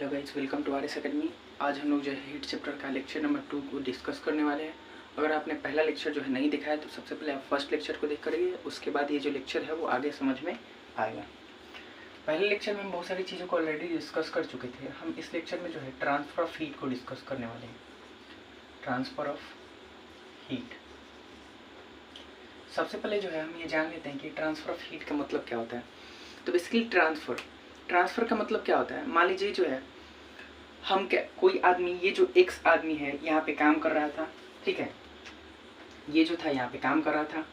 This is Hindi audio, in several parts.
Hello guys, welcome to RS academy. आज हम लोग जो है हीट चैप्टर का लेक्चर नंबर 2 को डिस्कस करने वाले हैं। अगर आपने पहला लेक्चर जो है नहीं देखा है तो सबसे पहले आप फर्स्ट लेक्चर को देख करिए, उसके बाद ये जो लेक्चर है वो आगे समझ में आएगा। पहले लेक्चर में हम बहुत सारी चीज़ों को ऑलरेडी डिस्कस कर चुके थे। हम इस लेक्चर में जो है ट्रांसफ़र ऑफ हीट को डिस्कस करने वाले हैं। ट्रांसफ़र ऑफ हीट, सबसे पहले जो है हम ये जान लेते हैं कि ट्रांसफ़र ऑफ हीट का मतलब क्या होता है। तो बेसिकली ट्रांसफ़र का मतलब क्या होता है। मान लीजिए जो है हम क्या, कोई आदमी, ये जो एक्स आदमी है यहाँ पे काम कर रहा था, ठीक है, ये जो था यहाँ पे काम कर रहा था।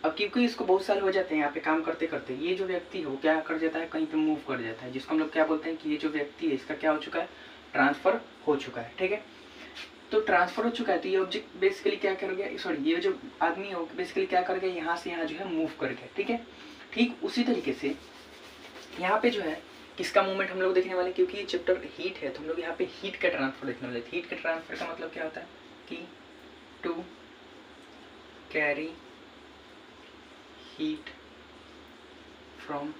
अब क्योंकि इसको बहुत साल हो जाते हैं यहाँ पे काम करते करते, ये जो व्यक्ति है वो क्या कर जाता है, कहीं पे मूव कर जाता है, जिसको हम लोग क्या बोलते हैं कि ये जो व्यक्ति है इसका क्या हो चुका है, ट्रांसफ़र हो चुका है। ठीक है, तो ट्रांसफ़र हो चुका है तो ये ऑब्जेक्ट बेसिकली क्या कर गया, सॉरी ये जो आदमी है बेसिकली क्या कर गया, यहाँ से यहाँ जो है मूव कर गया। ठीक है, ठीक उसी तरीके से यहाँ पे जो है किसका मूवमेंट हम लोग देखने वाले, क्योंकि ये चैप्टर हीट है तो हम लोग यहाँ पे हीट का ट्रांसफर देखने वाले। हीट का ट्रांसफर का मतलब क्या होता है कि to carry heat from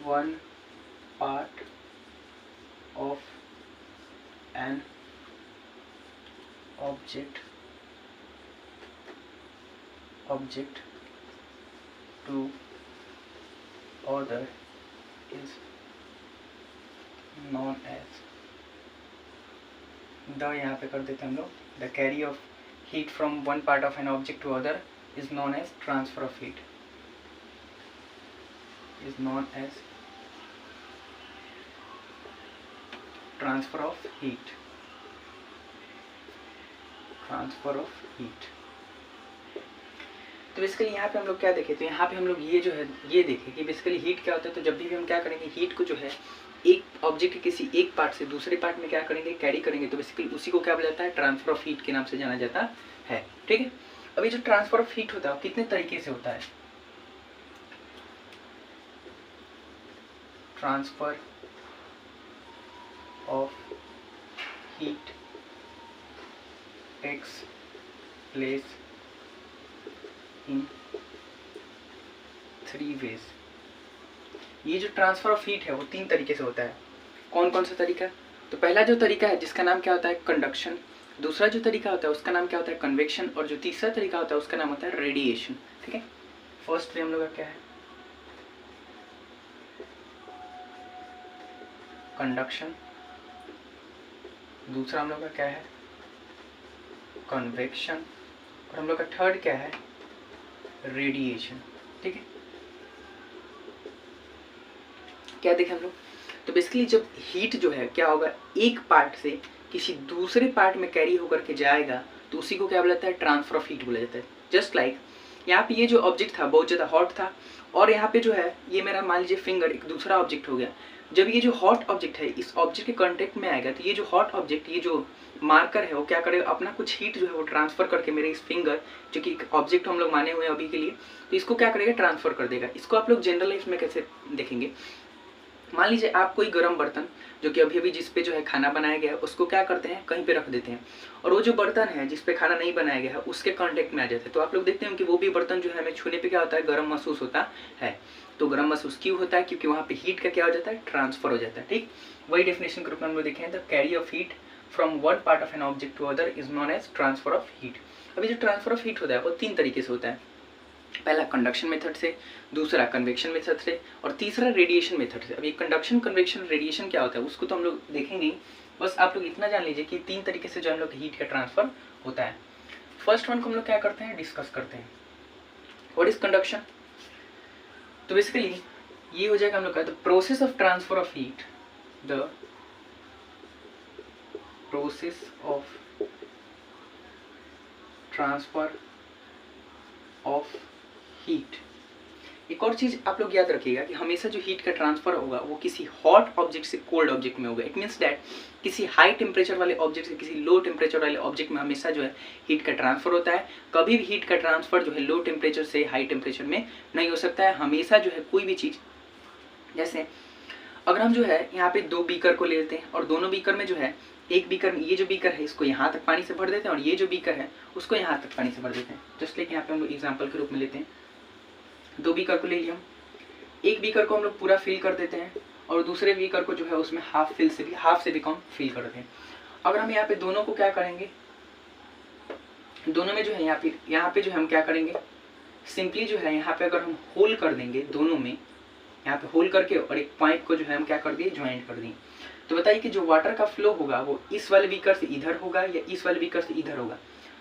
one part of an object to other is known as the, यहाँ पे कर देते हैं हम लोग, the carry of heat from one part of an object to other is known as transfer of heat, is known as transfer of heat, transfer of heat। तो बेसिकली यहाँ पे हम लोग क्या देखे, तो यहाँ पे हम लोग ये जो है ये देखे कि बेसिकली हीट क्या होता है। तो जब भी हम क्या करेंगे, हीट को जो है एक ऑब्जेक्ट के किसी एक पार्ट से दूसरे पार्ट में क्या करेंगे, कैरी करेंगे, तो बेसिकली उसी को क्या बोला जाता है, ट्रांसफर ऑफ हीट के नाम से जाना जाता है। ठीक है, अभी जो ट्रांसफर ऑफ हीट होता है कितने तरीके से होता है। Transfer of heat takes place in 3 ways। ये जो ट्रांसफर ऑफ हीट है वो 3 तरीके से होता है। कौन कौन सा तरीका, तो पहला जो तरीका है जिसका नाम क्या होता है, कंडक्शन। दूसरा जो तरीका होता है उसका नाम क्या होता है, कन्वेक्शन। और जो तीसरा तरीका होता है उसका नाम होता है रेडिएशन। ठीक है, फर्स्ट वे हम लोग का क्या है, कंडक्शन। दूसरा हम लोग का क्या है, कन्वेक्शन। और हम लोग का थर्ड क्या है, रेडिएशन। ठीक है, क्या देखें हम लोग, तो बेसिकली जब हीट जो है क्या होगा, एक पार्ट से किसी दूसरे पार्ट में कैरी होकर के जाएगा तो उसी को क्या बोला जाता है, ट्रांसफर ऑफ हीट बोला जाता है। जस्ट लाइक यहाँ पे ये जो ऑब्जेक्ट था बहुत ज़्यादा हॉट था, और यहाँ पे जो है ये मेरा मान लीजिए फिंगर एक दूसरा ऑब्जेक्ट हो गया। जब ये जो हॉट ऑब्जेक्ट है इस ऑब्जेक्ट के कांटेक्ट में आएगा तो ये जो हॉट ऑब्जेक्ट, ये जो मार्कर है वो क्या करेगा, अपना कुछ हीट जो है वो ट्रांसफर करके मेरे इस फिंगर, जो कि ऑब्जेक्ट हम लोग माने हुए हैं अभी के लिए, तो इसको क्या करेगा, ट्रांसफर कर देगा। इसको आप लोग जनरल लाइफ में कैसे देखेंगे, मान लीजिए आप कोई गर्म बर्तन जो कि अभी अभी जिस पे जो है खाना बनाया गया है उसको क्या करते हैं, कहीं पे रख देते हैं, और वो जो बर्तन है जिस पे खाना नहीं बनाया गया है उसके कांटेक्ट में आ जाते हैं, तो आप लोग देखते हैं कि वो भी बर्तन जो है हमें छूने पे क्या होता है, गर्म महसूस होता है। तो गर्म महसूस क्यों होता है, क्योंकि वहाँ पे हीट का क्या हो जाता है, ट्रांसफर हो जाता है। ठीक, वही डेफिनेशन के रूप में हम लोग देखें, the carry of heat from one part of an object to other is known as transfer of heat. अभी जो ट्रांसफर ऑफ हीट होता है वो 3 तरीके से होता है। पहला कंडक्शन मेथड से, दूसरा कन्वेक्शन मेथड से, और तीसरा रेडिएशन मेथड से। अब ये कंडक्शन, कन्वेक्शन, रेडिएशन क्या होता है उसको तो हम लोग देखेंगे, बस आप लोग इतना जान लीजिए कि 3 तरीके से जो हम लोग हीट का ट्रांसफर होता है। फर्स्ट वन को हम लोग क्या करते हैं, डिस्कस करते हैं, व्हाट इज कंडक्शन। तो बेसिकली ये हो जाएगा हम लोग का, the process of transfer of heat, the process of transfer of heat. एक और चीज आप लोग याद रखिएगा कि हमेशा जो हीट का ट्रांसफर होगा वो किसी हॉट ऑब्जेक्ट से कोल्ड ऑब्जेक्ट में होगा। इट मीन्स दैट किसी हाई टेम्परेचर वाले ऑब्जेक्ट से किसी लो टेम्परेचर वाले ऑब्जेक्ट में हमेशा जो है हीट का ट्रांसफर होता है। कभी भी हीट का ट्रांसफर जो है लो टेम्परेचर से हाई टेम्परेचर में नहीं हो सकता है। हमेशा जो है कोई भी चीज़, जैसे अगर हम जो है यहाँ पे 2 बीकर को ले लेते हैं और दोनों बीकर में जो है, एक बीकर में ये जो बीकर है इसको यहाँ तक पानी से भर देते हैं और ये जो बीकर है उसको यहाँ तक पानी से भर देते हैं। जस्ट लाइक यहाँ पे हम लोग एग्जाम्पल के रूप में लेते हैं, 2 बीकर को ले लिया हम, एक बीकर को हम लोग पूरा फिल कर देते हैं और दूसरे वीकर को जो है उसमें हाफ से भी कम फिल करते हैं। अगर हम यहाँ पे दोनों को क्या करेंगे, दोनों में जो है यहाँ पे जो हम क्या करेंगे, सिंपली जो है यहाँ पे अगर हम होल कर देंगे दोनों में, यहाँ पे होल करके और एक पाइप को जो है हम क्या कर दिए, ज्वाइंट कर दिए। तो बताइए कि जो वाटर का फ्लो होगा वो इस वाले बीकर से इधर होगा या इस वाले बीकर से इधर होगा।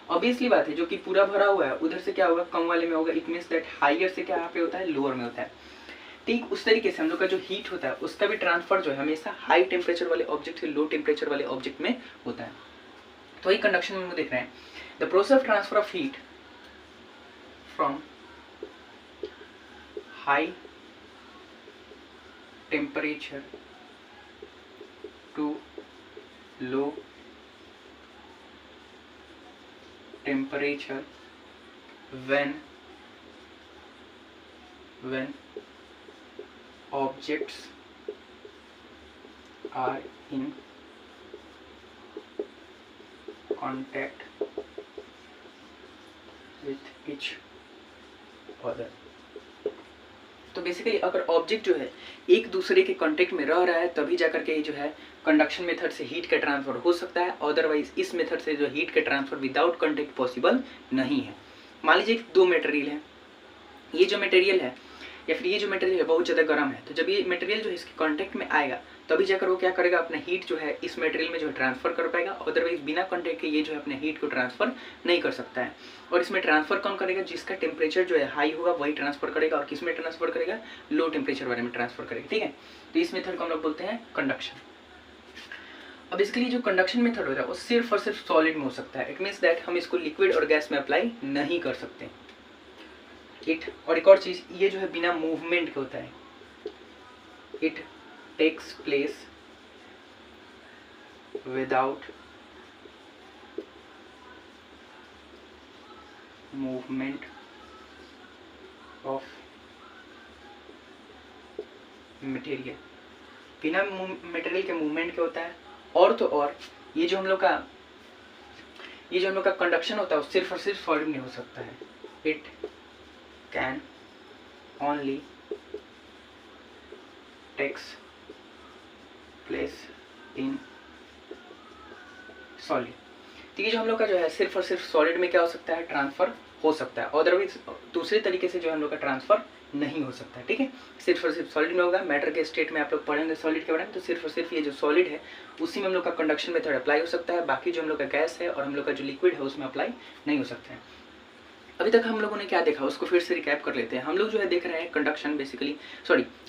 ऑब्वियसली बात है, जो कि पूरा भरा हुआ है उधर से क्या होगा, कम वाले में होगा। इट मीन्स दैट हाइयर से क्या यहाँ पे होता है, लोअर में होता है। ठीक उस तरीके से हम लोग का जो हीट होता है उसका भी ट्रांसफर जो है हमेशा हाई टेम्परेचर वाले ऑब्जेक्ट से लो टेम्परेचर वाले ऑब्जेक्ट में होता है। तो वही कंडक्शन में देख रहे हैं, the process of transfer of heat from high temperature to low temperature when objects are in contact with each other। तो बेसिकली अगर ऑब्जेक्ट जो है एक दूसरे के कांटेक्ट में रह रहा है तभी जाकर के जो है कंडक्शन मेथड से हीट का ट्रांसफर हो सकता है, अदरवाइज इस मेथड से जो हीट का ट्रांसफर विदाउट कांटेक्ट पॉसिबल नहीं है। मान लीजिए दो मटेरियल है, ये जो मटेरियल है या फिर ये जो मटेरियल है बहुत ज़्यादा गर्म है, तो जब ये मटेरियल जो है इसके कांटेक्ट में आएगा तभी जाकर वो क्या करेगा, अपना हीट जो है इस मटेरियल में जो है ट्रांसफर कर पाएगा, अदरवाइज बिना कांटेक्ट के ये जो है अपने हीट को ट्रांसफर नहीं कर सकता है। और इसमें ट्रांसफर कौन करेगा, जिसका टेम्परेचर जो है हाई होगा वही ट्रांसफर करेगा, और किस में ट्रांसफर करेगा, लो टेम्परेचर वाले में ट्रांसफर करेगा। ठीक है, तो इस मेथड को हम लोग बोलते हैं कंडक्शन। अब इसके लिए जो कंडक्शन मेथड होता है वो सिर्फ और सिर्फ सॉलिड में हो सकता है। इट मीन्स दैट हम इसको लिक्विड और गैस में अप्लाई नहीं कर सकते। और एक और चीज, ये जो है बिना मूवमेंट के होता है। It takes place without movement of material. बिना मटेरियल के मूवमेंट के होता है। और तो और ये जो हम लोग का कंडक्शन होता है वो सिर्फ और सिर्फ सॉलिड में हो सकता है। It can only takes place in solid. तो ये जो हम लोग का जो है सिर्फ और सिर्फ सॉलिड में क्या हो सकता है, ट्रांसफर हो सकता है, अदरवाइज दूसरे तरीके से जो हम लोग का ट्रांसफर नहीं हो सकता है। ठीक है, सिर्फ और सिर्फ सॉलिड में होगा। मैटर के स्टेट में आप लोग पढ़ेंगे सॉलिड के बारे में, तो सिर्फ और सिर्फ ये जो सॉलिड है उसी में हम लोग का कंडक्शन मेथड अप्लाई हो सकता है। बाकी जो हम लोग का गैस है और हम लोग का जो लिक्विड है उसमें अप्लाई नहीं हो सकता है। अभी तक हम लोगों ने क्या देखा उसको फिर से रिकैप कर लेते हैं। हम लोग जो है देख रहे हैं कंडक्शन, बेसिकली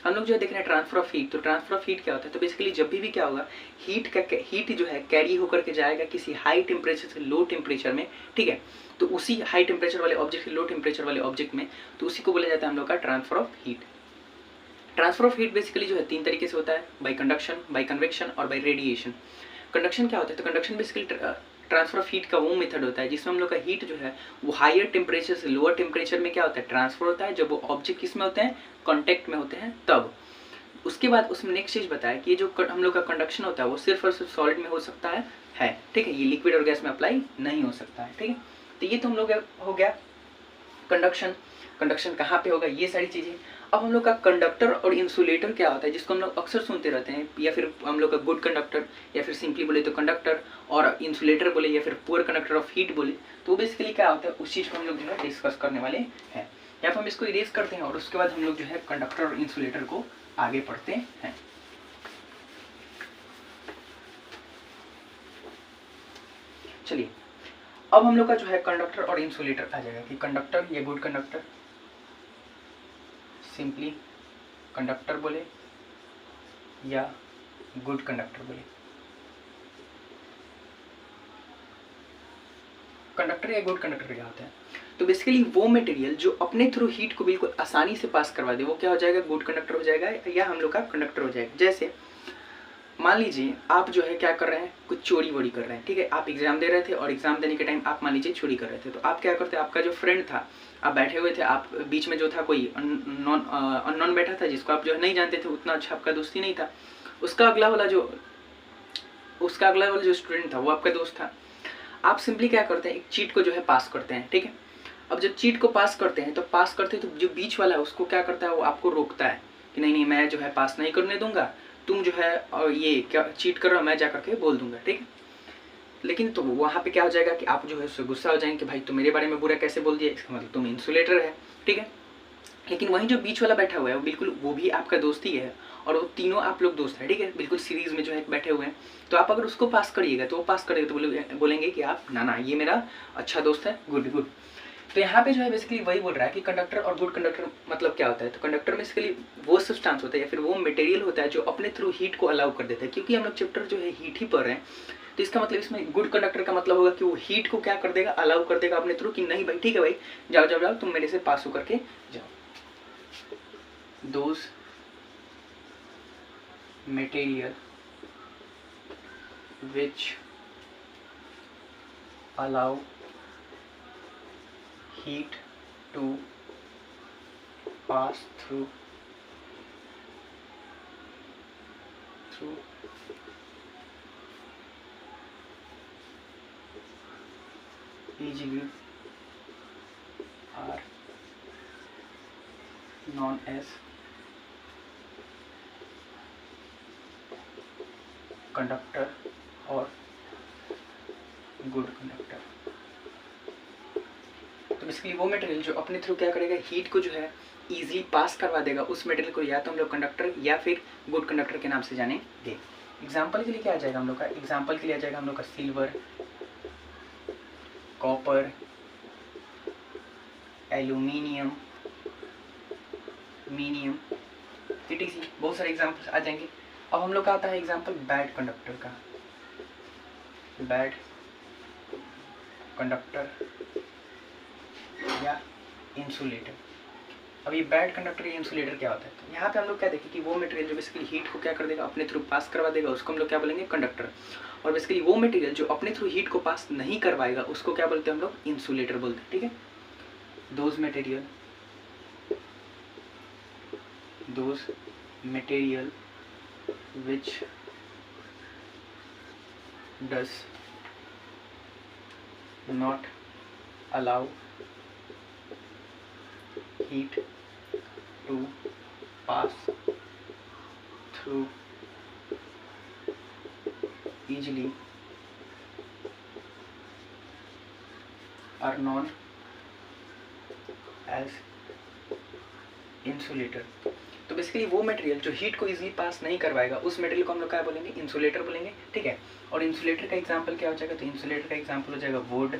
हम लोग जो है देख रहे हैं ट्रांसफर ऑफ हीट। तो ट्रांसफर ऑफ हीट क्या होता है, तो बेसिकली जब भी क्या होगा, हीट जो है कैरी होकर के जाएगा किसी हाई टेम्परेचर से लो टेम्परेचर में। ठीक है, तो उसी हाई टेम्परेचर वाले ऑब्जेक्ट से लो टेम्परेचर वाले ऑब्जेक्ट में, तो उसी को बोला जाता है हम लोग का transfer of heat. Transfer of heat basically जो है तीन तरीके से होता है, बाय कंडक्शन, बाय कन्वेक्शन और बाय रेडिएशन। कंडक्शन क्या होता है, तो conduction basically transfer of heat का वो मेथड होता है जिसमें हम लोग का हीट जो है वो हायर टेम्परेचर से लोअर टेम्परेचर में क्या होता है, ट्रांसफर होता है, जब वो ऑब्जेक्ट किस में होते हैं, कॉन्टेक्ट में होते हैं तब। उसके बाद उसमें नेक्स्ट चीज बताया कि ये जो हम लोग का कंडक्शन होता है वो सिर्फ और सिर्फ सॉलिड में हो सकता है। ठीक है, ये लिक्विड और गैस में अप्लाई नहीं हो सकता है। ठीक है, तो ये तो हम लोग हो गया कंडक्शन कहाँ पे होगा, ये सारी चीजें। अब हम लोग का कंडक्टर और इंसुलेटर क्या होता है, जिसको हम लोग अक्सर सुनते रहते हैं, या फिर हम लोग का गुड कंडक्टर, या फिर सिंपली बोले तो कंडक्टर, और इंसुलेटर बोले या फिर पुअर कंडक्टर ऑफ हीट बोले, तो बेसिकली क्या होता है उस चीज़ को हम लोग जो है डिस्कस करने वाले हैं। यहाँ पर हम इसको इरेज करते हैं और उसके बाद हम लोग जो है कंडक्टर और इंसुलेटर को आगे पढ़ते हैं। चलिए, अब हम लोग का जो है कंडक्टर और इंसुलेटर आ जाएगा कि कंडक्टर या गुड कंडक्टर, सिंपली कंडक्टर बोले या गुड कंडक्टर बोले। कंडक्टर या गुड कंडक्टर क्या होता है, तो बेसिकली वो मटेरियल जो अपने थ्रू हीट को बिल्कुल आसानी से पास करवा दे वो क्या हो जाएगा, गुड कंडक्टर हो जाएगा या हम लोग का कंडक्टर हो जाएगा। जैसे मान लीजिए आप जो है क्या कर रहे हैं, कुछ चोरी वोरी कर रहे हैं। ठीक है, आप एग्जाम दे रहे थे और एग्जाम देने के टाइम आप मान लीजिए चोरी कर रहे थे, तो आप क्या करते, आपका जो फ्रेंड था, आप बैठे हुए थे, आप बीच में जो था कोई अननोन बैठा था जिसको आप जो है नहीं जानते थे, उतना अच्छा आपका दोस्ती नहीं था, उसका अगला वाला जो स्टूडेंट था वो आपका दोस्त था। आप सिंपली क्या करते हैं, एक चीट को जो है पास करते हैं। ठीक है, अब जब चीट को पास करते हैं तो जो बीच वाला है उसको क्या करता है, वो आपको रोकता है कि नहीं नहीं मैं जो है पास नहीं करने दूंगा, तुम जो है ये क्या चीट कर रहे हो, मैं जा करके बोल दूंगा, ठीक है। लेकिन तो वहाँ पे क्या हो जाएगा कि आप जो है उससे गुस्सा हो जाएंगे कि भाई तुम मेरे बारे में बुरा कैसे बोल दिया, इसका मतलब तुम इंसुलेटर है, ठीक है। लेकिन वहीं जो बीच वाला बैठा हुआ है वो बिल्कुल वो भी आपका दोस्त ही है, और वो तीनों आप लोग दोस्त हैं, ठीक है, बिल्कुल सीरीज में जो है बैठे हुए हैं। तो आप अगर उसको पास करिएगा तो वो पास करेगा तो बोलेंगे कि आप ना ना ये मेरा अच्छा दोस्त है, गुड गुड। तो यहाँ पे जो है बेसिकली वही बोल रहा है कि कंडक्टर और गुड कंडक्टर मतलब क्या होता है। तो कंडक्टर बेसिकली वो सब्सटेंस होता है या फिर वो मटेरियल होता है जो अपने थ्रू हीट को अलाउ कर देता है। क्योंकि हम लोग चैप्टर जो है हीट ही पढ़ रहे हैं, तो इसका मतलब इसमें गुड कंडक्टर का मतलब होगा कि वो हीट को क्या कर देगा, अलाउ कर देगा अपने थ्रू, कि नहीं भाई ठीक है भाई जाओ जाओ जाओ तुम मेरे से पास होकर के जाओ। Those material which allow heat to pass through easily are known as conductor और good conductor। तो बेसिकली वो मटेरियल जो अपने थ्रू क्या करेगा, हीट को जो है इजीली पास करवा देगा, उस मटेरियल को या तो हम लोग कंडक्टर या फिर गुड कंडक्टर के नाम से जानेंगे। एग्जाम्पल के लिए क्या आ जाएगा हम लोग का, एग्जाम्पल के लिए आ जाएगा हम लोग का सिल्वर, कॉपर, एल्यूमिनियम, मीनियम, etc। बहुत सारे एग्जाम्पल्स आ जाएंगे। अब हम लोग का आता है एग्जाम्पल बैड कंडक्टर का। बैड कंडक्टर या इंसुलेटर। अब ये बैड कंडक्टर या इंसुलेटर क्या होता है, तो यहाँ पे हम लोग क्या देखें कि वो मटेरियल जो बेसिकली हीट को क्या कर देगा, अपने थ्रू पास करवा देगा, उसको हम लोग क्या बोलेंगे, कंडक्टर। और बेसिकली वो मटेरियल जो अपने थ्रू हीट को पास नहीं करवाएगा उसको क्या बोलते हैं हम लोग, इंसुलेटर बोलते हैं, ठीक है। Those material which does not allow heat to pass through easily are known as insulator। तो बेसिकली वो मटेरियल जो हीट को इजीली पास नहीं करवाएगा उस मटेरियल को हम लोग क्या बोलेंगे, इंसुलेटर बोलेंगे, ठीक है। और इंसुलेटर का एग्जांपल क्या हो जाएगा, तो इंसुलेटर का एग्जांपल हो जाएगा वुड,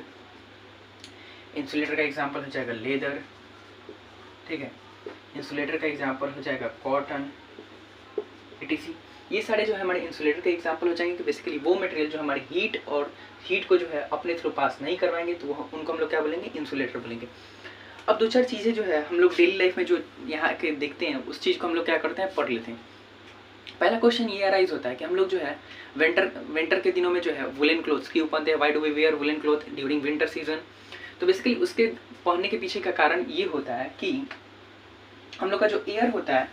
इंसुलेटर का एग्जांपल हो जाएगा लेदर, ठीक है। इंसुलेटर का एग्जांपल हो जाएगा कॉटन, etc। ये सारे जो है हमारे इंसुलेटर के एग्जांपल हो जाएंगे। कि बेसिकली वो मटेरियल जो हमारी हीट को जो है अपने थ्रू पास नहीं करवाएंगे तो उनको हम लोग क्या बोलेंगे, इंसुलेटर बोलेंगे। अब दो चार चीज़ें जो है हम लोग डेली लाइफ में जो यहाँ के देखते हैं उस चीज़ को हम लोग क्या करते हैं, पढ़ लेते हैं। पहला क्वेश्चन ये अराइज होता है कि हम लोग जो है विंटर के दिनों में जो है वुलन क्लोथ्स क्यों पहनते हैं, why do we wear woollen cloth during winter season. तो बेसिकली उसके पहनने के पीछे का कारण ये होता है कि हम लोग का जो एयर होता है,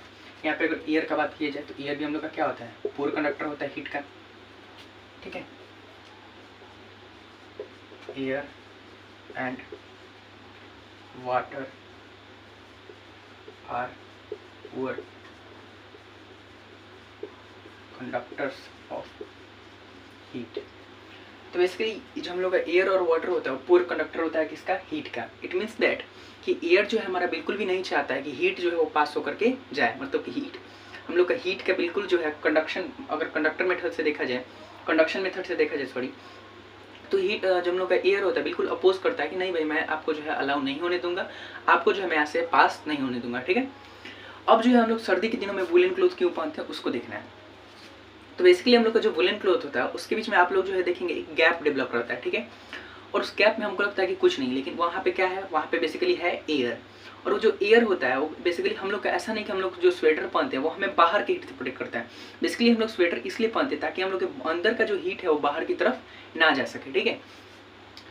यहाँ पे अगर एयर का बात की जाए तो एयर भी हम लोग का क्या होता है, पूर कंडक्टर होता है हीट का, ठीक है। Air and water are poor conductors of heat. तो बेसिकली जो हम लोग का एयर और वाटर होता है वो पुअर कंडक्टर होता है किसका, हीट का। इट मीन्स दैट कि एयर जो है हमारा बिल्कुल भी नहीं चाहता है कि हीट जो है वो पास होकर के जाए, मतलब कि हीट हम लोग का हीट का बिल्कुल जो है कंडक्शन, अगर कंडक्टर मेथड से देखा जाए, कंडक्शन मेथड से देखा जाए सॉरी, तो हीट जो हम लोग का एयर होता है बिल्कुल अपोज करता है कि नहीं भाई मैं आपको जो है अलाउ नहीं होने दूंगा, आपको जो है मैं यहाँ से पास नहीं होने दूंगा, ठीक है। अब जो है हम लोग सर्दी के दिनों में वुलन क्लोथ क्यों पहनते हैं उसको देखना है। तो बेसिकली हम लोग का जो वुलन क्लोथ होता है उसके बीच में आप लोग जो है देखेंगे एक गैप डेवलप रहता है, ठीक है। और उस गैप में हमको लगता है कि कुछ नहीं, लेकिन वहाँ पे क्या है, वहाँ पे बेसिकली है एयर। और वो जो एयर होता है वो बेसिकली हम लोग का ऐसा नहीं कि हम लोग जो स्वेटर पहनते हैं वो हमें बाहर के हीट से प्रोटेक्ट करता है। बेसिकली हम लोग स्वेटर इसलिए पहनते हैं ताकि हम लोग के अंदर का जो हीट है वो बाहर की तरफ ना जा सके, ठीक है।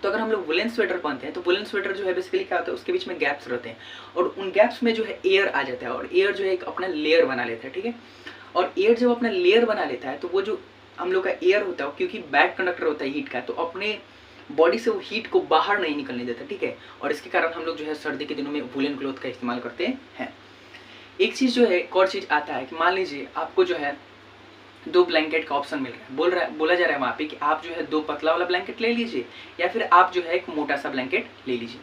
तो अगर हम लोग वुलन स्वेटर पहनते हैं तो वुलन स्वेटर जो है बेसिकली क्या होता है, उसके बीच में गैप्स रहते हैं और उन गैप्स में जो है एयर आ जाता है और एयर जो है एक अपना लेयर बना लेता है, ठीक है। और एयर जब अपना लेयर बना लेता है तो वो जो हम लोग का एयर होता है क्योंकि बैड कंडक्टर होता है हीट का, तो अपने बॉडी से वो हीट को बाहर नहीं निकलने देता, ठीक है। और इसके कारण हम लोग जो है सर्दी के दिनों में वुलन क्लोथ का इस्तेमाल करते हैं। एक चीज़ जो है, एक और चीज़ आता है कि मान लीजिए आपको जो है 2 ब्लैंकेट का ऑप्शन मिल रहा है, बोला जा रहा है वहाँ पे कि आप जो है 2 पतला वाला ब्लैंकेट ले लीजिए या फिर आप जो है एक मोटा सा ब्लैंकेट ले लीजिए।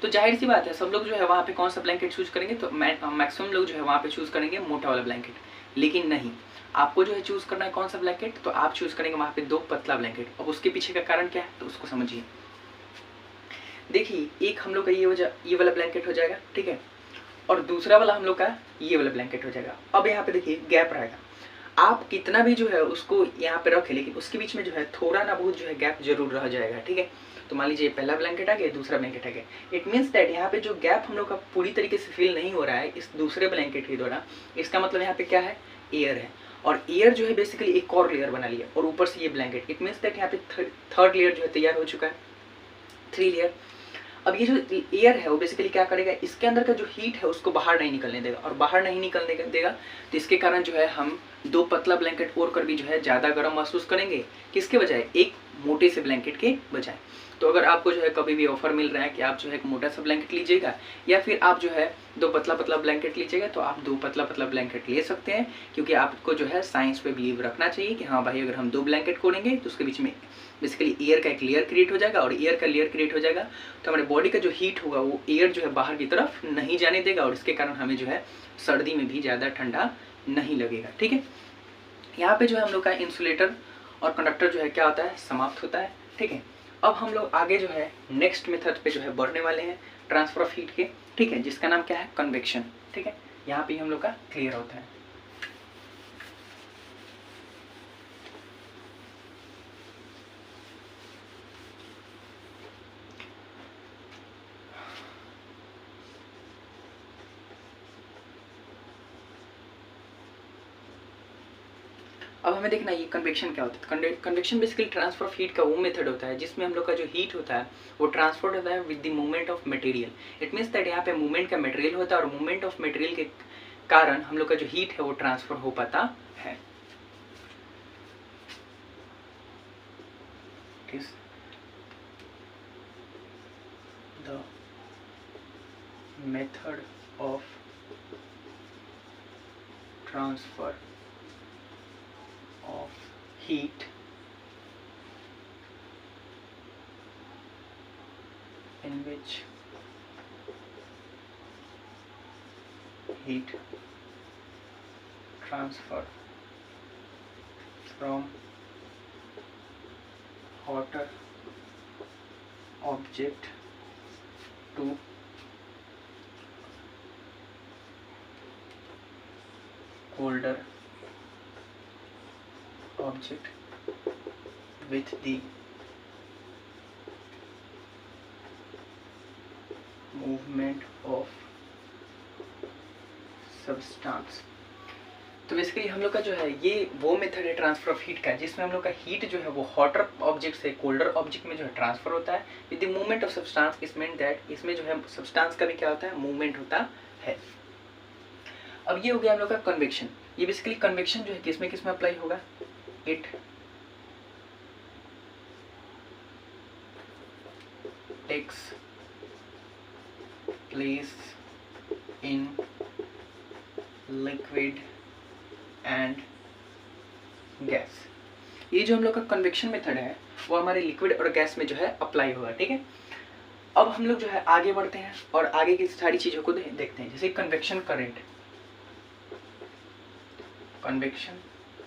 तो जाहिर सी बात है सब लोग जो है वहाँ पे कौन सा ब्लैंकेट चूज़ करेंगे, तो मैक्सिमम लोग जो है वहाँ पे चूज़ करेंगे मोटा वाला ब्लैंकेट। लेकिन नहीं, आपको जो है चूज़ करना है कौन सा ब्लैंकेट, तो आप चूज़ करेंगे वहाँ पे 2 पतला ब्लैंकेट। अब उसके पीछे का कारण क्या है, तो उसको समझिए। देखिए, एक हम लोग का ये वाला ब्लैंकेट हो जाएगा, ठीक है, और दूसरा वाला हम लोग का ये वाला ब्लैंकेट हो जाएगा। अब यहाँ पे देखिए गैप रहेगा, आप कितना भी जो है उसको यहाँ पे रखें, लेकिन उसके बीच में जो है थोड़ा ना बहुत जो है गैप जरूर रह जाएगा, ठीक है। तो मान लीजिए पहला ब्लैंकेट आ गया, दूसरा ब्लैंकेट आ गया। इट मीन्स दैट यहाँ पे जो गैप हम लोग का पूरी तरीके से फिल नहीं हो रहा है इस दूसरे ब्लैंकेट के द्वारा, इसका मतलब यहाँ पे क्या है, एयर है। और एयर जो है बेसिकली एक और लेयर बना लिया और ऊपर से ये ब्लैंकेट। इट मीन्स दैट यहाँ पे थर्ड लेयर जो है तैयार हो चुका है, 3 लेयर। अब ये जो एयर है वो बेसिकली क्या करेगा, इसके अंदर का जो हीट है उसको बाहर नहीं निकलने देगा, और बाहर नहीं निकलने देगा तो इसके कारण जो है हम 2 पतला ब्लैंकेट ओढ़ कर भी जो है ज़्यादा गर्म महसूस करेंगे, किसके बजाय, एक मोटे से ब्लैंकेट के बजाय। तो अगर आपको जो है कभी भी ऑफर मिल रहा है कि आप जो है एक मोटा सा ब्लैंकेट लीजिएगा या फिर आप जो है 2 पतला ब्लैंकेट लीजिएगा, तो आप 2 पतला ब्लैंकेट ले सकते हैं, क्योंकि आपको जो है साइंस पे बिलीव रखना चाहिए कि हाँ भाई अगर हम 2 ब्लैंकेट खोलेंगे तो उसके बीच में बेसिकली एयर का एक लेयर क्रिएट हो जाएगा, और एयर का लेयर क्रिएट हो जाएगा तो हमारे बॉडी का जो हीट होगा वो एयर जो है बाहर की तरफ नहीं जाने देगा, और इसके कारण हमें जो है सर्दी में भी ज़्यादा ठंडा नहीं लगेगा, ठीक है। यहाँ पे जो है हम लोग का इंसुलेटर और कंडक्टर जो है क्या होता है, समाप्त होता है, ठीक है। अब हम लोग आगे जो है नेक्स्ट मेथड पे जो है बढ़ने वाले हैं, ट्रांसफर ऑफ हीट के, ठीक है, जिसका नाम क्या है, कन्वेक्शन, ठीक है। यहाँ पे हम लोग का क्लियर होता है। अब हमें देखना ये कन्वेक्शन क्या होता है। Convection basically transfer of heat का वो मेथड होता है जिसमें हम लोग का जो हीट होता है वो ट्रांसफर होता है with the movement of material. It means that यहाँ पे मूवमेंट का मटेरियल होता है और मूवमेंट ऑफ मटेरियल के कारण हम लोग का जो हीट है वो ट्रांसफर हो पाता है। The method of transfer of heat in which heat transfer from hotter object to colder object with the movement of substance। तो बेसिकली हम लोग का जो है ये वो मेथड है ट्रांसफर ऑफ हीट का जिसमें हम लोग का हीट जो है वो हॉटर ऑब्जेक्ट से कोल्डर ऑब्जेक्ट में जो है ट्रांसफर होता है with the movement of substance. It mean that इसमें जो है सब्सटेंस का भी क्या होता है, मूवमेंट होता है। अब ये हो गया हम लोग का कन्वेक्शन। ये बेसिकली कन्वेक्शन जो है किसमें किसमें अप्लाई होगा, it takes place in liquid and gas। ये जो हम लोग का कन्वेक्शन मेथड है वो हमारे लिक्विड और गैस में जो है अप्लाई होगा, ठीक है। अब हम लोग जो है आगे बढ़ते हैं और आगे की सारी चीजों को देखते हैं, जैसे कन्वेक्शन करंट। कन्वेक्शन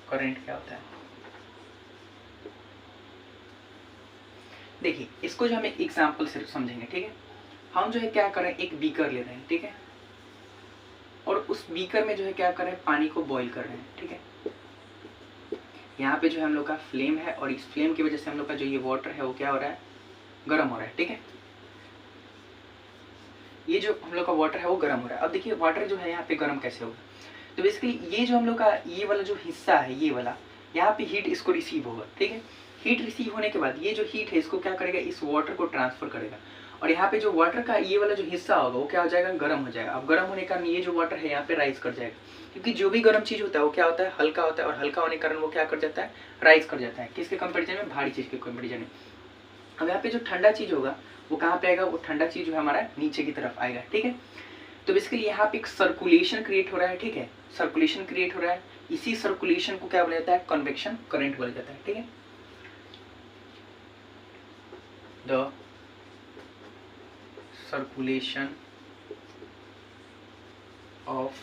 करंट क्या होता है, देखिए इसको जो हम एक एग्जाम्पल से समझेंगे, ठीक है। हम जो है क्या करें, एक बीकर ले रहे हैं, ठीक है, और उस बीकर में जो है क्या कर रहे हैं, पानी को बॉईल कर रहे हैं, ठीक है। यहाँ पे जो है हम लोग का फ्लेम है और इस फ्लेम की वजह से हम लोग का जो ये वाटर है वो क्या हो रहा है, गर्म हो रहा है, ठीक है। ये जो हम लोग का वाटर है वो गर्म हो रहा है। अब देखिए वाटर जो है यहाँ पे गर्म कैसे होगा, तो बेसिकली ये जो हम लोग का ये वाला जो हिस्सा है, ये वाला यहाँ पे हीट इसको रिसीव होगा, ठीक है। हीट रिसीव होने के बाद ये जो हीट है इसको क्या करेगा, इस वाटर को ट्रांसफर करेगा, और यहाँ पे जो वाटर का ये वाला जो हिस्सा होगा वो क्या हो जाएगा, गर्म हो जाएगा। अब गर्म होने के कारण ये जो वाटर है यहाँ पे राइज कर जाएगा, क्योंकि जो भी गर्म चीज होता है वो क्या होता है, हल्का होता है, और हल्का होने के कारण वो क्या कर जाता है, राइज कर जाता है। किसके कंपेरिजन में, भारी चीज के कंपेरिजन में। अब यहाँ पे जो ठंडा चीज होगा वो कहाँ पे आएगा, वो ठंडा चीज जो है हमारा नीचे की तरफ आएगा, ठीक है। तो बेसिकली यहाँ पे एक सर्कुलेशन क्रिएट हो रहा है, ठीक है, सर्कुलेशन क्रिएट हो रहा है, इसी सर्कुलेशन को क्या बोला जाता है, कन्वेक्शन करंट बोला जाता है, ठीक है। The circulation of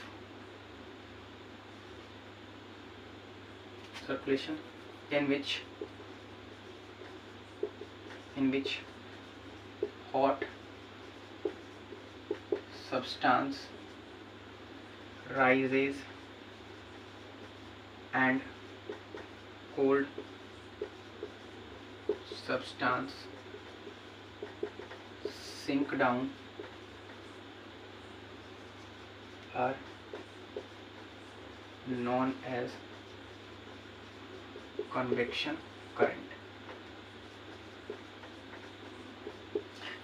circulation in which hot substance rises and cold substance sink down are known as convection current.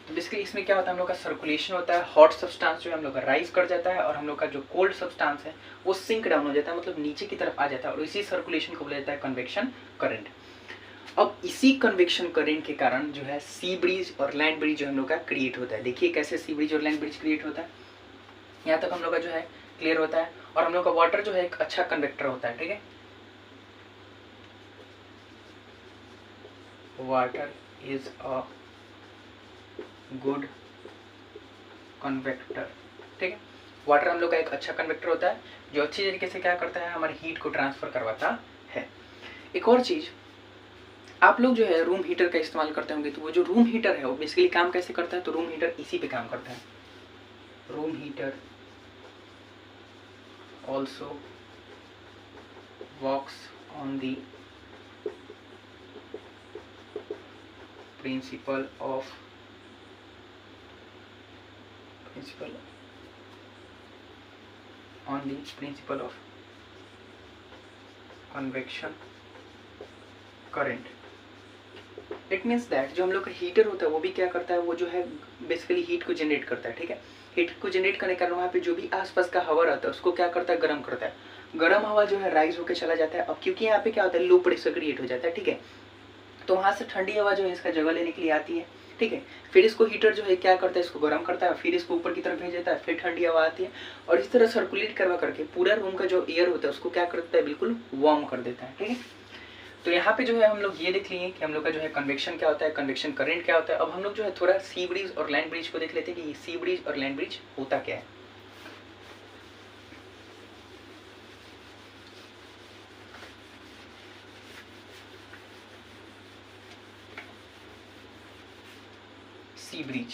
तो बेसिकली इसमें क्या होता है, हम लोग का सर्कुलेशन होता है, हॉट सब्सटेंस जो है हम लोग का राइज कर जाता है और हम लोग का जो कोल्ड सब्सटेंस है वो सिंक डाउन हो जाता है, मतलब नीचे की तरफ आ जाता है, और इसी सर्कुलेशन को बोला जाता है कन्वेक्शन करंट। अब इसी कन्वेक्शन करंट के कारण जो है सी ब्रिज और लैंड ब्रिज जो हम लोग का क्रिएट होता है। देखिए कैसे सी ब्रिज और लैंड ब्रिज क्रिएट होता है, यहाँ तक हम लोग का जो है क्लियर होता है। और हम लोग का वाटर जो है एक अच्छा कन्वेक्टर होता है, ठीक है, water is a good convector, ठीक है। वाटर हम लोग का एक अच्छा कन्वेक्टर होता है जो अच्छी तरीके से क्या करता है, हमारे हीट को ट्रांसफर करवाता है। एक और चीज, आप लोग जो है रूम हीटर का इस्तेमाल करते होंगे, तो वो जो रूम हीटर है वो बेसिकली काम कैसे करता है, तो रूम हीटर इसी पे काम करता है। Room heater also works on the principle of convection current। It means that जो हम लोग का हीटर होता है वो भी क्या करता है, वो जो है बेसिकली हीट को जनरेट करता है, ठीक है। हीट को जनरेट करने के कारण वहाँ पे जो भी आसपास का हवा रहता है उसको क्या करता है, गर्म करता है। गर्म हवा जो है राइज होकर चला जाता है। अब क्योंकि यहाँ पे क्या होता है, लो प्रेशर क्रिएट हो जाता है, ठीक है, तो वहाँ से ठंडी हवा जो है इसका जगह लेने के लिए आती है, ठीक है। फिर इसको हीटर जो है क्या करता है, इसको गर्म करता है, फिर इसको ऊपर की तरफ भेज देता है, फिर ठंडी हवा आती है और इस तरह सर्कुलेट करवा करके पूरा रूम का जो एयर होता है उसको क्या करता है, बिल्कुल वार्म कर देता है, ठीक है। तो यहाँ पे जो है हम लोग ये देख लिए कि हम लोग का जो है कन्वेक्शन क्या होता है, कन्वेक्शन करंट क्या होता है। अब हम लोग जो है थोड़ा सी ब्रिज और लैंड ब्रिज को देख लेते हैं कि सी ब्रिज और लैंड ब्रिज होता क्या है। सी ब्रिज,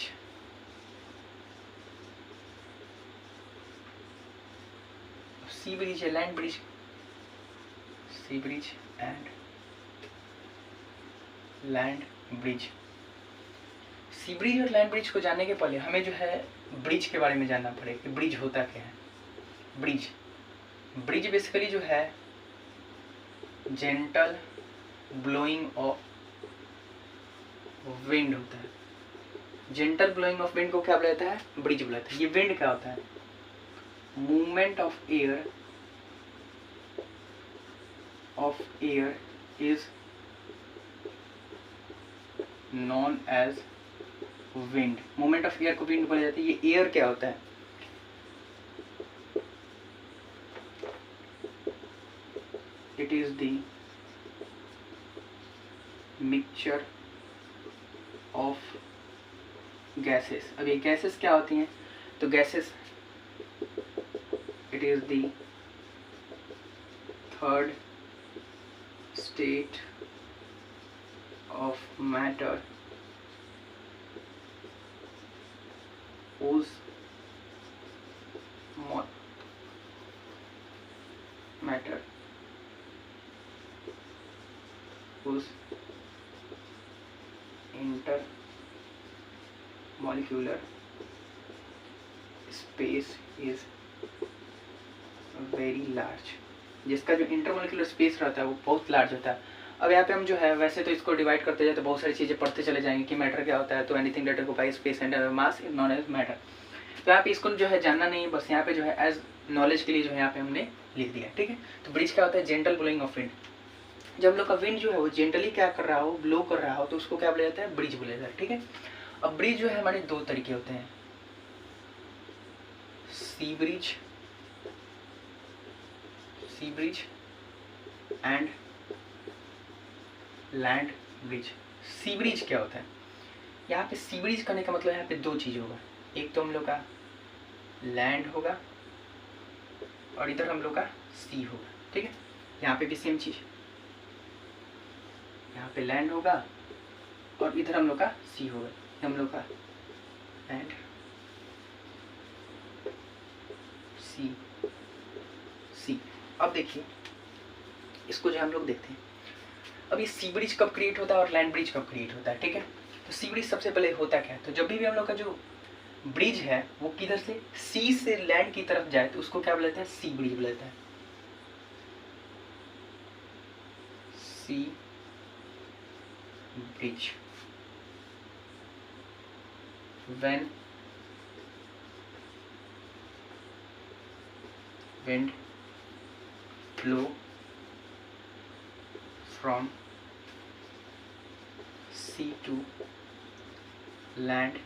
सी ब्रिज है land bridge, sea bridge and land bridge. Sea breeze और लैंड ब्रिज को जानने के पहले हमें जो है ब्रिज के बारे में जानना पड़ेगा कि ब्रिज होता क्या है। ब्रिज, ब्रिज बेसिकली जो है जेंटल ब्लोइंग ऑफ विंड होता है। जेंटल ब्लोइंग ऑफ विंड को क्या बोला जाता है, ब्रिज बोला जाता है। ये विंड क्या होता है, movement of air is known as wind. Movement of air को विंड बोला जाता है। ये एयर क्या होता है, it is the mixture of gases. अब ये गैसेस क्या होती हैं, तो gases it is the third state of matter whose matter whose intermolecular space is very large। जिसका जो इंटरमोलिकुलर स्पेस रहता है वो बहुत लार्ज होता है। अब यहाँ पे हम जो है वैसे तो इसको डिवाइड करते जाए तो बहुत सारी चीज़ें पढ़ते चले जाएंगे कि मैटर क्या होता है। तो anything that occupies space and mass is known as matter. तो यहाँ पे इसको जो है जानना नहीं है, बस यहाँ पे जो है एज नॉलेज के लिए जो है यहाँ पे हमने लिख दिया, ठीक है। तो ब्रिज क्या होता है, जेंटल ब्लोइंग ऑफ विंड। जब हम लोग का विंड जो है वो जेंटली क्या कर रहा हो, ब्लो कर रहा हो, तो उसको क्या बोला जाता है, ब्रिज बोला जाता है, ठीक है। अब ब्रिज जो है हमारे दो तरीके होते हैं, sea bridge and land bridge. Sea bridge क्या होता है? यहाँ पे सी ब्रिज करने का मतलब यहाँ पे दो चीज़ होगा, एक तो हम लोग का लैंड होगा और इधर हम लोग का सी होगा, ठीक है। यहाँ पे भी सेम चीज़, यहाँ पे लैंड होगा और इधर हम लोग का सी होगा, हम लोग का लैंड सी सी। अब देखिए इसको जो हम लोग देखते हैं, अब ये सी ब्रिज कब क्रिएट होता है और लैंड ब्रिज कब क्रिएट होता है, ठीक है। तो सी ब्रिज सबसे पहले होता क्या है, तो जब भी हम लोग का जो ब्रिज है वो किधर से सी से लैंड की तरफ जाए तो उसको क्या बोलते हैं, सी ब्रिज बोलते हैं, sea bridge. when wind blow from sea to land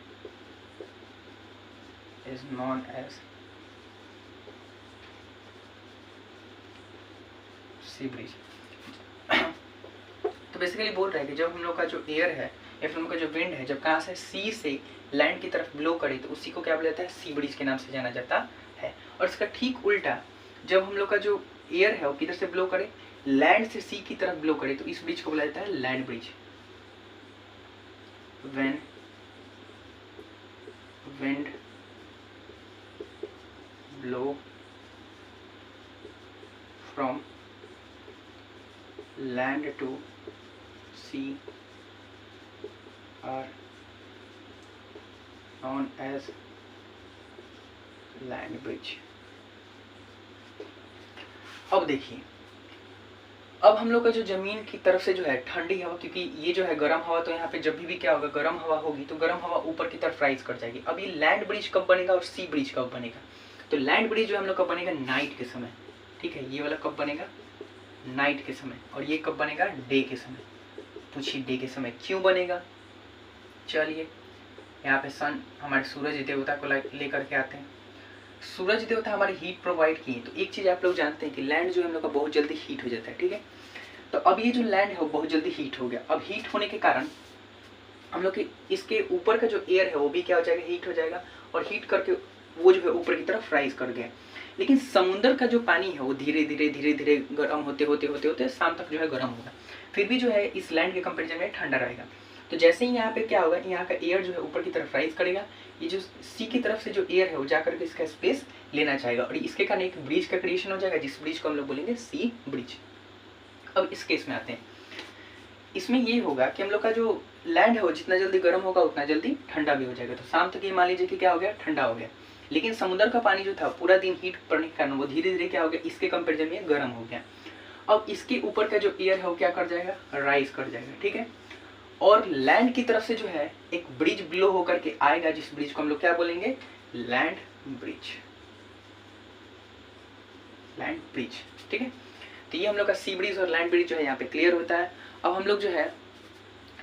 is known as sea bridge। तो बेसिकली बोल रहे हैं कि जब हम लोग का जो एयर है या फिर हम लोग का जो विंड है जब कहाँ से सी से लैंड की तरफ ब्लो करे तो उसी को क्या बोला जाता है, सी ब्रिज के नाम से जाना जाता है। और इसका ठीक उल्टा जब हम लोग का जो एयर है वो किधर से ब्लो करे, लैंड से सी की तरफ ब्लो करे तो इस ब्रिज को बोला जाता है land breeze. When wind blow from land to sea are known as land bridge। अब देखिए, अब हम लोग का जो जमीन की तरफ से जो है ठंडी हवा, क्योंकि ये जो है गर्म हवा, तो यहाँ पे जब भी क्या होगा, गर्म हवा होगी तो गर्म हवा ऊपर की तरफ राइज कर जाएगी। अब ये लैंड ब्रिज कब बनेगा और सी ब्रिज कब बनेगा, तो लैंड ब्रिज जो हम लोग कब बनेगा, नाइट के समय, ठीक है। ये वाला कब बनेगा, नाइट के समय, और ये कब बनेगा, डे के समय। पूछिए डे के समय क्यों बनेगा, चलिए यहाँ पे सन हमारे सूरज देवता को लेकर के आते हैं। सूरज देवता हमारे हीट प्रोवाइड किए, तो एक चीज़ आप लोग जानते हैं कि लैंड जो है हम लोग का बहुत जल्दी हीट हो जाता है, ठीक है। तो अब ये जो लैंड है वो बहुत जल्दी हीट हो गया। अब हीट होने के कारण हम लोग के इसके ऊपर का जो एयर है वो भी क्या हो जाएगा, हीट हो जाएगा, और हीट करके वो जो है ऊपर की तरफ राइज कर गया। लेकिन समुद्र का जो पानी है वो धीरे धीरे गर्म होते शाम तक जो है गर्म होगा, फिर भी जो है इस लैंड के कंपेरिजन में ठंडा रहेगा। तो जैसे ही यहाँ पे क्या होगा, यहाँ का एयर जो है ऊपर की तरफ राइज करेगा, ये जो सी की तरफ से जो एयर है वो जाकर के इसका स्पेस लेना चाहेगा और इसके कारण एक ब्रिज का क्रिएशन हो जाएगा, जिस ब्रिज को हम लोग बोलेंगे सी ब्रिज। अब इस केस में आते हैं, इसमें ये होगा कि हम लोग का जो लैंड है वो जितना जल्दी गर्म होगा उतना जल्दी ठंडा भी हो जाएगा। तो शाम तक ये मान लीजिए कि क्या हो गया, ठंडा हो गया। लेकिन समुद्र का पानी जो था पूरा दिन हीट पड़ने के कारण वो धीरे धीरे क्या हो गया, इसके कंपेरिजन में गर्म हो गया। अब इसके ऊपर का जो एयर है वो क्या कर जाएगा, राइज कर जाएगा, ठीक है। और लैंड की तरफ से जो है एक ब्रिज ब्लो होकर के आएगा, जिस ब्रिज को हम लोग क्या बोलेंगे, लैंड ब्रिज, लैंड ब्रिज, ठीक है। तो ये हम लोग का सी ब्रिज और लैंड ब्रिज जो है यहाँ पे क्लियर होता है। अब हम लोग जो है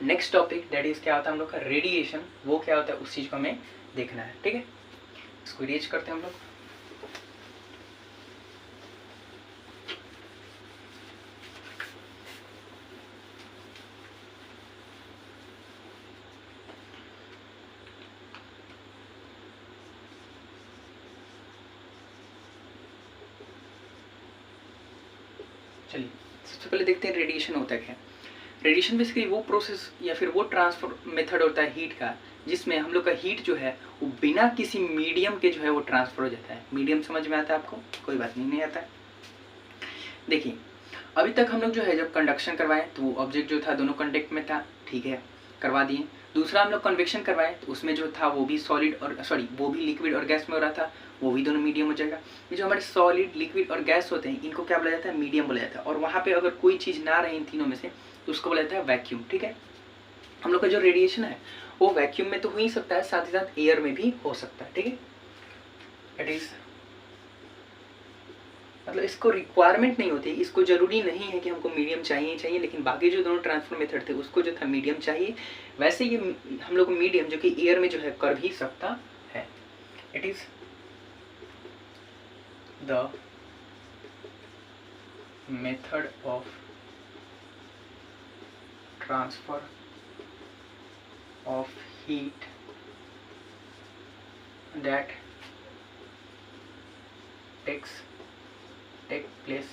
नेक्स्ट टॉपिक दैट इज क्या होता है हम लोग का रेडिएशन, वो क्या होता है उस चीज को हमें देखना है, ठीक है। इसको इरेज करते हैं हम लोग। चलिए सबसे पहले देखते हैं रेडिएशन होता क्या है। रेडिएशन बेसिकली वो प्रोसेस या फिर वो ट्रांसफर मेथड होता है हीट का, जिसमें हम लोग का हीट जो है वो बिना किसी मीडियम के जो है वो ट्रांसफर हो जाता है। मीडियम समझ में आता है आपको, कोई बात नहीं आता है। देखिए अभी तक हम लोग जो है जब कंडक्शन करवाएं तो वो ऑब्जेक्ट जो था दोनों कंटेक्ट में था, ठीक है, करवा दिए। दूसरा हम लोग कन्वेक्शन करवाएं तो उसमें जो था वो भी सॉलिड और वो भी लिक्विड और गैस में हो रहा था, वो भी दोनों मीडियम हो जाएगा। ये जो हमारे सॉलिड, लिक्विड और गैस होते हैं इनको क्या बोला जाता है, मीडियम बोला जाता है। और वहाँ पे अगर कोई चीज़ ना रहे इन तीनों में से तो उसको बोला जाता है वैक्यूम, ठीक है। हम लोग का जो रेडिएशन है वो वैक्यूम में तो हो ही सकता है, साथ ही साथ एयर में भी हो सकता है, ठीक है। इट इज मतलब इसको रिक्वायरमेंट नहीं होती, इसको जरूरी नहीं है कि हमको मीडियम चाहिए, लेकिन बाकी जो दोनों ट्रांसफर मेथड थे उसको जो था मीडियम चाहिए। वैसे ये हम लोग मीडियम जो कि एयर में जो है कर भी सकता है। It is the method of transfer of heat that take place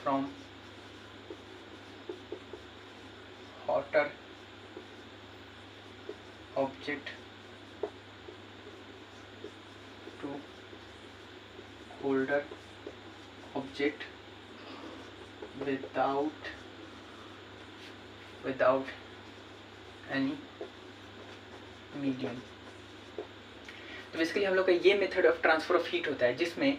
from hotter object to colder object without any medium. तो बेसिकली हम लोग का ये method of transfer of heat होता है जिसमें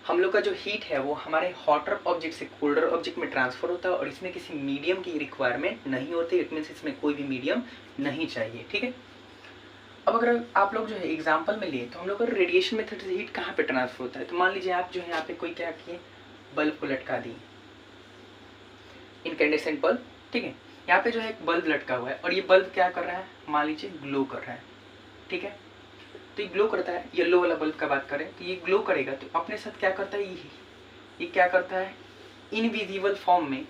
हम लोग का जो हीट है वो हमारे हॉटर ऑब्जेक्ट से कोल्डर ऑब्जेक्ट में ट्रांसफर होता है और इसमें किसी मीडियम की रिक्वायरमेंट नहीं होती। इट मीन्स इसमें कोई भी मीडियम नहीं चाहिए, ठीक है। अब अगर आप लोग जो है एग्जांपल में लिए तो हम लोग का रेडिएशन मेथड से हीट कहाँ पे ट्रांसफर होता है। तो मान लीजिए आप जो है यहाँ पे कोई क्या किए, बल्ब को लटका दिए, इनकैंडेसेंट बल्ब, ठीक है। यहाँ पे जो है एक बल्ब लटका हुआ है और ये बल्ब क्या कर रहा है, मान लीजिए ग्लो कर रहा है, ठीक है। तो ये ग्लो करता है, येलो वाला बल्ब का बात करें तो ये ग्लो करेगा तो अपने साथ क्या करता है, ये क्या करता है, इनविजिबल फॉर्म में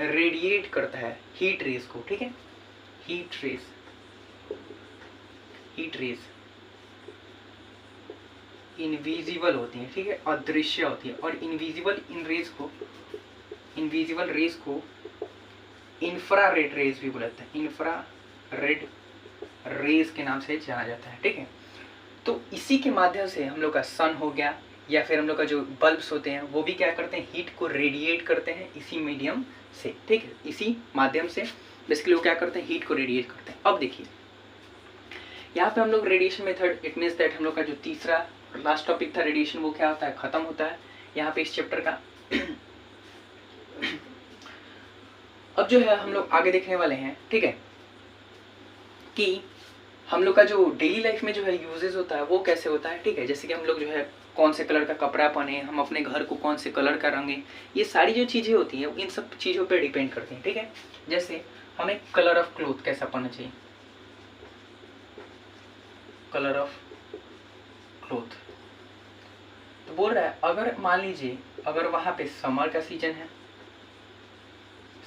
रेडिएट करता है हीट रेस को, ठीक है। हीट रेस इनविजिबल होती है, ठीक है, अदृश्य होती है और इनविजिबल रेस को इंफ्रारेड रेज भी बोला जाता है, इंफ्रारेड रेज के नाम से जाना जाता है, ठीक है। तो इसी के माध्यम से हम लोग का सन हो गया या फिर हम लोग का जो बल्ब्स होते हैं वो भी क्या करते हैं, हीट को रेडिएट करते हैं इसी मीडियम से, ठीक है। इसी माध्यम से बेसिकली वो क्या करते हैं, हीट को रेडिएट करते हैं। अब देखिए यहाँ पे हम लोग radiation method, it means that हम लोग का जो तीसरा लास्ट टॉपिक था रेडिएशन वो क्या होता है, खत्म होता है यहाँ पे इस चैप्टर का। अब जो है हम लोग आगे देखने वाले हैं, ठीक है, कि हम लोग का जो डेली लाइफ में जो है यूजेस होता है वो कैसे होता है, ठीक है। जैसे कि हम लोग जो है कौन से कलर का कपड़ा पहने, हम अपने घर को कौन से कलर का रंगे, ये सारी जो चीज़ें होती हैं इन सब चीज़ों पे डिपेंड करती हैं, ठीक है। जैसे हमें कलर ऑफ क्लोथ कैसा पहनना चाहिए, कलर ऑफ क्लोथ, तो बोल रहा है अगर मान लीजिए अगर वहाँ पे समर का सीजन है,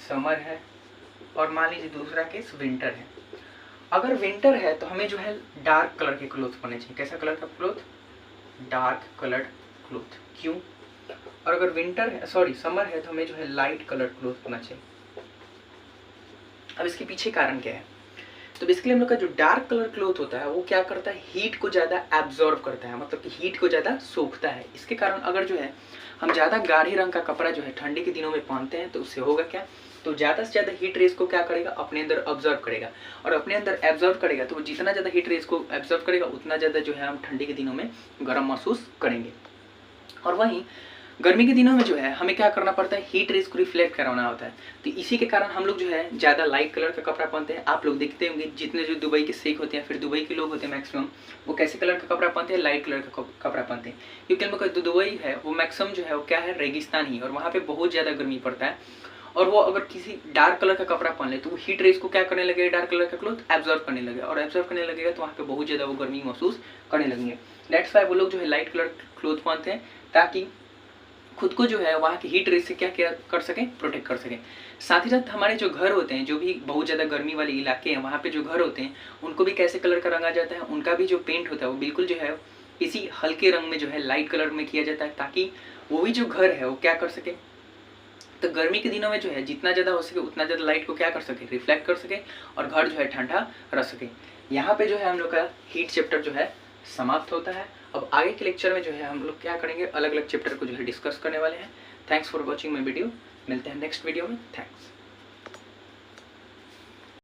समर है और मान लीजिए दूसरा केस विंटर है। अगर विंटर है तो हमें जो है डार्क कलर के क्लोथ पहनने चाहिए। कैसा कलर का क्लोथ, डार्क कलर्ड क्लोथ, क्यों। और अगर विंटर है समर है तो हमें जो है लाइट कलर्ड क्लोथ पहनना चाहिए। अब इसके पीछे कारण क्या है, तो बेसिकली हम लोग का जो डार्क कलर क्लोथ होता है वो क्या करता है, हीट को ज़्यादा एब्जॉर्ब करता है, मतलब कि हीट को ज़्यादा सोखता है। इसके कारण अगर जो है हम ज़्यादा गाढ़े रंग का कपड़ा जो है ठंडी के दिनों में पहनते हैं तो उससे होगा क्या, तो ज़्यादा से ज़्यादा हीट रेस को क्या करेगा, अपने अंदर ऑब्जर्व करेगा और अपने अंदर एब्जॉर्व करेगा तो जितना ज़्यादा हीट रेस को एब्जॉर्व करेगा उतना ज़्यादा जो है हम ठंडी के दिनों में गर्म महसूस करेंगे। और वहीं गर्मी के दिनों में जो है हमें क्या करना पड़ता है, हीट रेस को रिफ्लेक्ट कराना होता है। तो इसी के कारण हम लोग जो है ज़्यादा लाइट कलर का कपड़ा पहनते हैं। आप लोग देखते होंगे जितने जो दुबई के शेख होते हैं फिर दुबई के लोग होते हैं मैक्सिमम, वो कैसे कलर का कपड़ा पहनते हैं, लाइट कलर का कपड़ा पहनते हैं। क्योंकि हम लोग का दुबई है वो मैक्सिमम जो है वो क्या है, रेगिस्तान ही, और वहाँ पर बहुत ज़्यादा गर्मी पड़ता है। और वो अगर किसी डार्क कलर का कपड़ा पहन ले तो वो हीट रेस को क्या करने लगेगा, डार्क कलर का क्लोथ एब्जॉर्ब करने लगेगा और एब्जॉर्ब करने लगेगा तो वहाँ पे बहुत ज़्यादा वो गर्मी महसूस करने लगेंगे। दैट्स वाई वो लोग जो है लाइट कलर क्लोथ पहनते हैं ताकि खुद को जो है वहाँ की हीट रेस से क्या कर सकें, प्रोटेक्ट कर सकें। साथ ही साथ हमारे जो घर होते हैं, जो भी बहुत ज़्यादा गर्मी वाले इलाके हैं वहाँ पे जो घर होते हैं उनको भी कैसे कलर का रंगा जाता है, उनका भी जो पेंट होता है वो बिल्कुल जो है इसी हल्के रंग में जो है लाइट कलर में किया जाता है ताकि वो भी जो घर है वो क्या कर सके, तो गर्मी के दिनों में जो है जितना ज़्यादा हो सके उतना ज़्यादा लाइट को क्या कर सके, रिफ्लेक्ट कर सके और घर जो है ठंडा रह सके। यहाँ पे जो है हम लोग का हीट चैप्टर जो है समाप्त होता है। अब आगे के लेक्चर में जो है हम लोग क्या करेंगे, अलग अलग चैप्टर को जो है डिस्कस करने वाले हैं। Thanks for watching my video, मिलते हैं नेक्स्ट वीडियो में, थैंक्स।